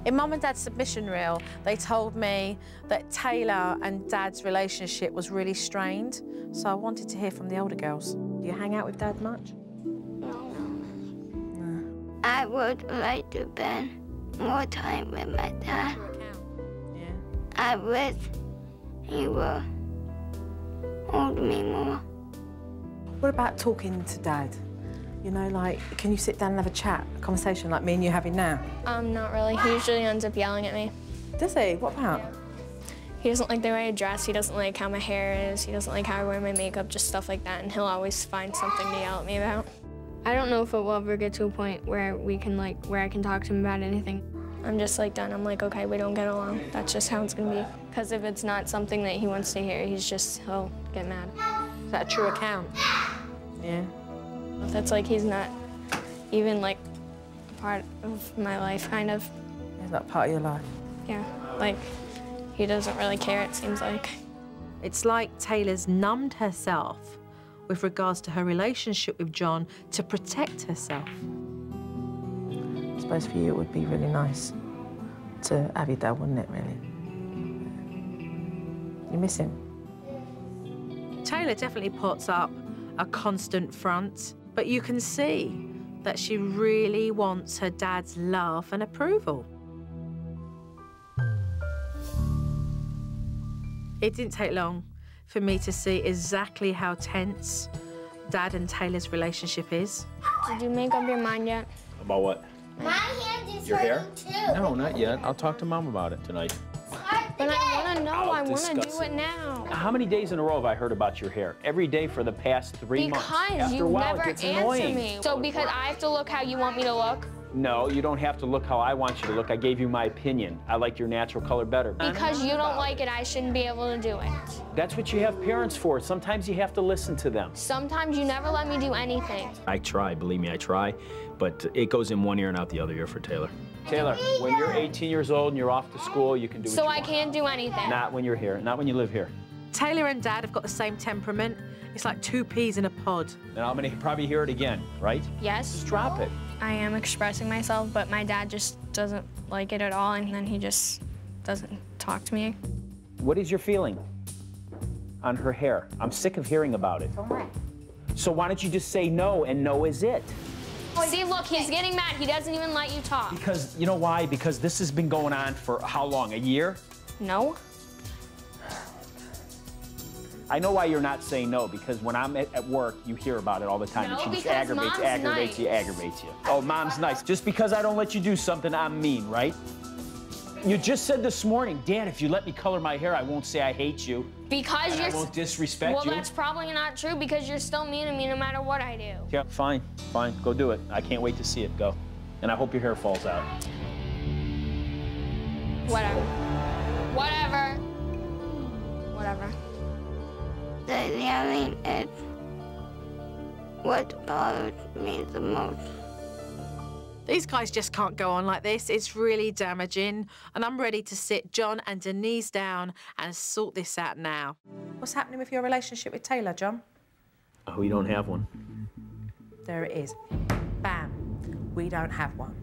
In Mum and Dad's submission reel, they told me that Taylor and Dad's relationship was really strained, so I wanted to hear from the older girls. Do you hang out with Dad much? No. I would like to spend more time with my dad. Yeah. I wish he would hold me more. What about talking to Dad? You know, like, can you sit down and have a chat, a conversation like me and you having now? Not really. He usually ends up yelling at me. Does he? What about? He doesn't like the way I dress. He doesn't like how my hair is. He doesn't like how I wear my makeup, just stuff like that. And he'll always find something to yell at me about. I don't know if it will ever get to a point where where I can talk to him about anything. I'm just like done. I'm like, okay, we don't get along. That's just how it's gonna be. Because if it's not something that he wants to hear, he'll get mad. Is that a true account? Yeah. That's like he's not even like a part of my life, kind of. He's not part of your life? Yeah, like he doesn't really care, it seems like. It's like Taylor's numbed herself with regards to her relationship with John to protect herself. I suppose for you it would be really nice to have your dad, wouldn't it, really? You miss him? Taylor definitely puts up a constant front, but you can see that she really wants her dad's love and approval. It didn't take long for me to see exactly how tense Dad and Taylor's relationship is. Did you make up your mind yet? About what? My hand is Your hair? hurting too. No, not yet. I'll talk to Mom about it tonight. But I want to know. I want to discuss do it now. How many days in a row have I heard about your hair? Every day for the past 3 months. Because After you a while, never it gets answer annoying. me. So because I have to look how you want me to look? No, you don't have to look how I want you to look. I gave you my opinion. I like your natural color better. Because you don't like it, I shouldn't be able to do it. That's what you have parents for. Sometimes you have to listen to them. Sometimes you never let me do anything. I try, believe me, I try. But it goes in one ear and out the other ear for Taylor. Taylor, when you're 18 years old and you're off to school, you can do what you want. So I can't do anything? Not when you're here, not when you live here. Taylor and Dad have got the same temperament. It's like 2 peas in a pod. And I'm gonna probably hear it again, right? Yes. Just drop it. I am expressing myself, but my dad just doesn't like it at all, and then he just doesn't talk to me. What is your feeling on her hair? I'm sick of hearing about it. So why don't you just say no, and no is it? See, look, he's getting mad. He doesn't even let you talk. Because, you know why? Because this has been going on for how long, a year? No. I know why you're not saying no, because when I'm at work, you hear about it all the time. No, and she just because aggravates Mom's you. Oh, Mom's nice. Just because I don't let you do something, I'm mean, right? You just said this morning, Dad, if you let me color my hair, I won't say I hate you. Because and you're... I won't disrespect you. Well, that's probably not true, because you're still mean to me no matter what I do. Yeah, fine, fine. Go do it. I can't wait to see it. Go. And I hope your hair falls out. Whatever. Whatever. Whatever. The yelling is what bothers me the most. These guys just can't go on like this. It's really damaging. And I'm ready to sit John and Denise down and sort this out now. What's happening with your relationship with Taylor, John? Oh, you don't have one. There it is. Bam. We don't have one.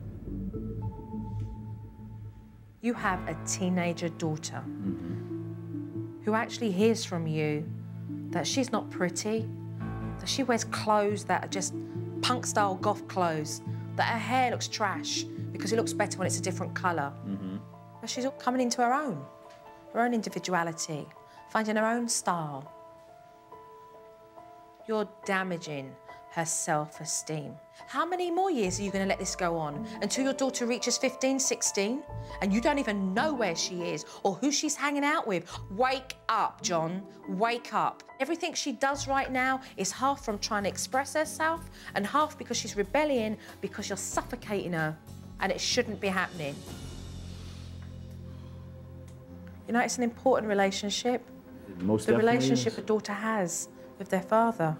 You have a teenager daughter who actually hears from you that she's not pretty, that she wears clothes that are just punk-style goth clothes, that her hair looks trash because it looks better when it's a different colour. But she's coming into her own individuality, finding her own style. You're damaging her self-esteem. How many more years are you going to let this go on until your daughter reaches 15, 16, and you don't even know where she is or who she's hanging out with? Wake up, John. Wake up. Everything she does right now is half from trying to express herself and half because she's rebelling because you're suffocating her, and it shouldn't be happening. You know, it's an important relationship. Most the definitely relationship is. a daughter has with their father.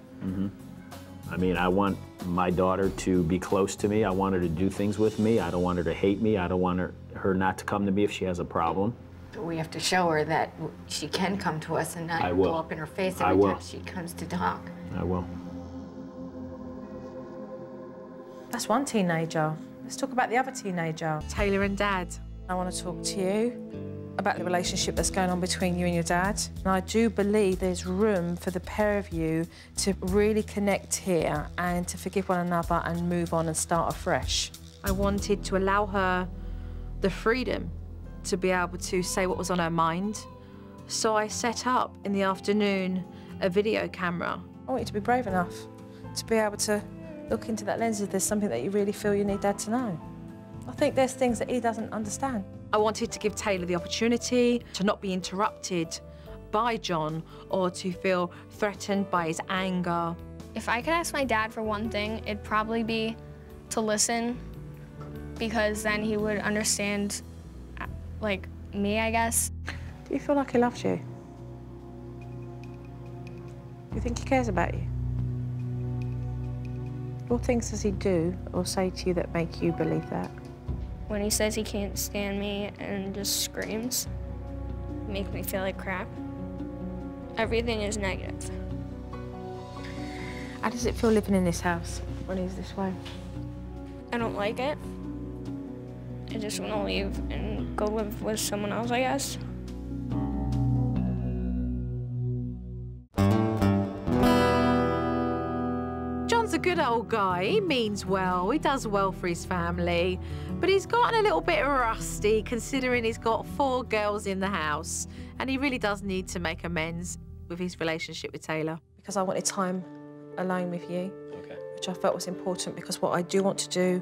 I mean, I want my daughter to be close to me. I want her to do things with me. I don't want her to hate me. I don't want her not to come to me if she has a problem. But we have to show her that she can come to us and not I will. go up in her face I every will. time she comes to talk. I will. That's one teenager. Let's talk about the other teenager, Taylor and Dad. I want to talk to you about the relationship that's going on between you and your dad. And I do believe there's room for the pair of you to really connect here and to forgive one another and move on and start afresh. I wanted to allow her the freedom to be able to say what was on her mind. So I set up in the afternoon a video camera. I want you to be brave enough to be able to look into that lens if there's something that you really feel you need Dad to know. I think there's things that he doesn't understand. I wanted to give Taylor the opportunity to not be interrupted by John or to feel threatened by his anger. If I could ask my dad for one thing, it'd probably be to listen, because then he would understand, like, me, I guess. Do you feel like he loves you? Do you think he cares about you? What things does he do or say to you that make you believe that? When he says he can't stand me and just screams, make me feel like crap. Everything is negative. How does it feel living in this house when he's this way? I don't like it. I just want to leave and go live with someone else, I guess. John's a good old guy. He means well. He does well for his family. But he's gotten a little bit rusty considering he's got 4 girls in the house. And he really does need to make amends with his relationship with Taylor. Because I wanted time alone with you, which I felt was important, because what I do want to do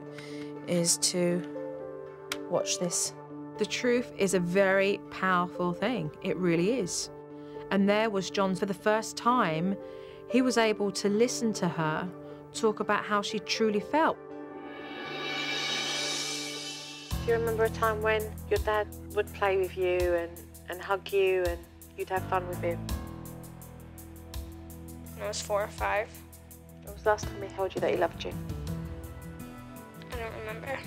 is to watch this. The truth is a very powerful thing. It really is. And there was John, for the first time, he was able to listen to her talk about how she truly felt. Do you remember a time when your dad would play with you and hug you and you'd have fun with him? When I was 4 or 5. When was the last time he told you that he loved you? I don't remember.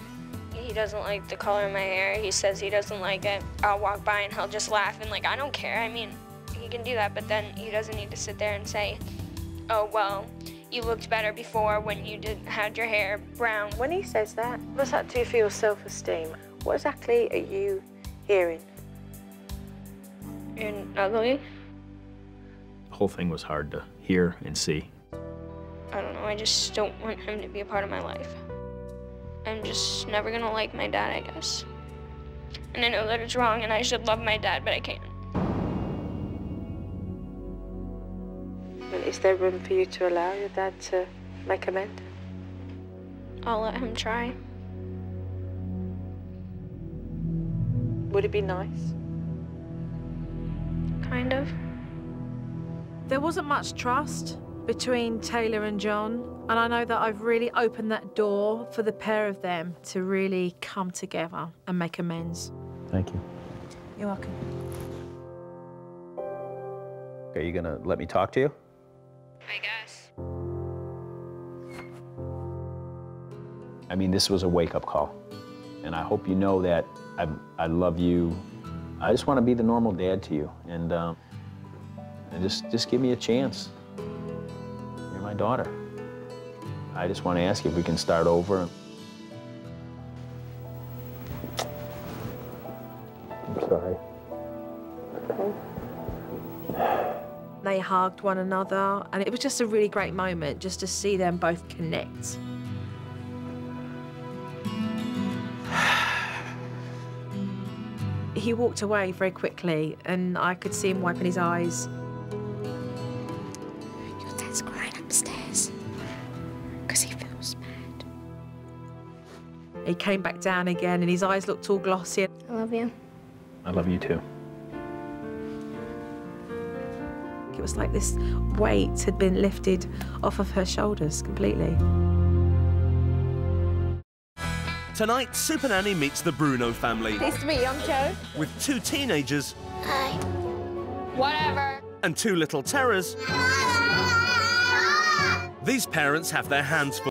He doesn't like the color of my hair. He says he doesn't like it. I'll walk by and he'll just laugh and, like, I don't care. I mean, he can do that, but then he doesn't need to sit there and say, oh, well, you looked better before when you had your hair brown. When he says that, what does that do for your self-esteem? What exactly are you hearing? You're ugly. The whole thing was hard to hear and see. I don't know, I just don't want him to be a part of my life. I'm just never gonna like my dad, I guess. And I know that it's wrong and I should love my dad, but I can't. And is there room for you to allow your dad to make amends? I'll let him try. Would it be nice? Kind of. There wasn't much trust between Taylor and John, and I know that I've really opened that door for the pair of them to really come together and make amends. Thank you. You're welcome. Are you gonna let me talk to you? I guess. I mean, this was a wake-up call, and I hope you know that I love you. I just want to be the normal dad to you, and just give me a chance. You're my daughter. I just want to ask you if we can start over. I'm sorry. They hugged one another, and it was just a really great moment just to see them both connect. He walked away very quickly, and I could see him wiping his eyes. Your dad's crying upstairs because he feels bad. He came back down again, and his eyes looked all glossy. I love you. I love you too. It was like this weight had been lifted off of her shoulders completely. Tonight, Supernanny meets the Bruno family. Nice to meet you, I'm Joe. With 2 teenagers. Hi. Whatever. And 2 little terrors. These parents have their hands full.